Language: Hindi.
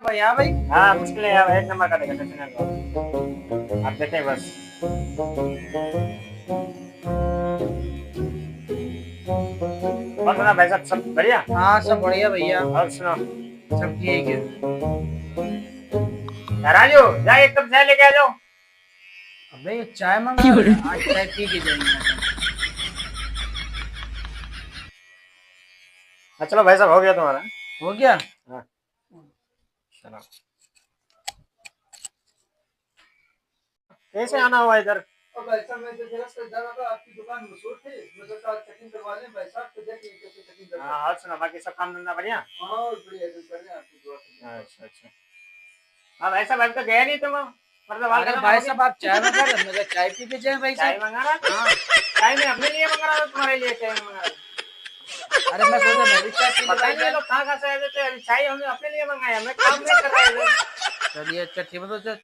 भाई हाँ भाई। हाँ मुश्किल है यार, एक नंबर का देगा, टेंशन मत लो। आप देखें बस। और सुना भाई साहब, सब बढ़िया? हाँ सब बढ़िया भैया। और सुनो सब ठीक है। राजू, जा एक कप चाय लेके आ जाओ। अबे ये चाय मंगा रहे हैं, आज चाय पी के जाएंगे अपन। हाँ चलो भाई साहब, हो गया तुम्हारा। हो गया। हाँ चलो। कैसे आना हुआ इधर? और भाई साहब मैं तो जरा से जा रहा था, आपकी दुकान मशहूर थी, मैं सोचा आज चेकिंग करवा लें भाई साहब, तो देखिए कैसे चेकिंग करते हैं। हाँ और सुना, बाकी सब काम धंधा बढ़िया? हाँ और बढ़िया एकदम कर रहे हैं आपकी दुआ से। अच्छा अच्छा। हाँ भाई साहब, अभी तो गया नहीं तुम, मतलब अरे भाई साहब आप चाय मंगा रहे हैं, मैं कहा चाय पी के जाए भाई चाय साहब। मंगा रहा था? हाँ। चाय मैं अपने लिए मंगा रहा था, तुम्हारे लिए चाय मंगा रहा था? अरे मैं सोचा मैं भी चाय पी ले पता भाई नहीं ये साहब। लोग कहाँ कहाँ से आए थे, अभी चाय हमने अपने लिए मंगाया, मैं काम नहीं कर रहा है इधर। चलिए अच्छा ठीक है, तो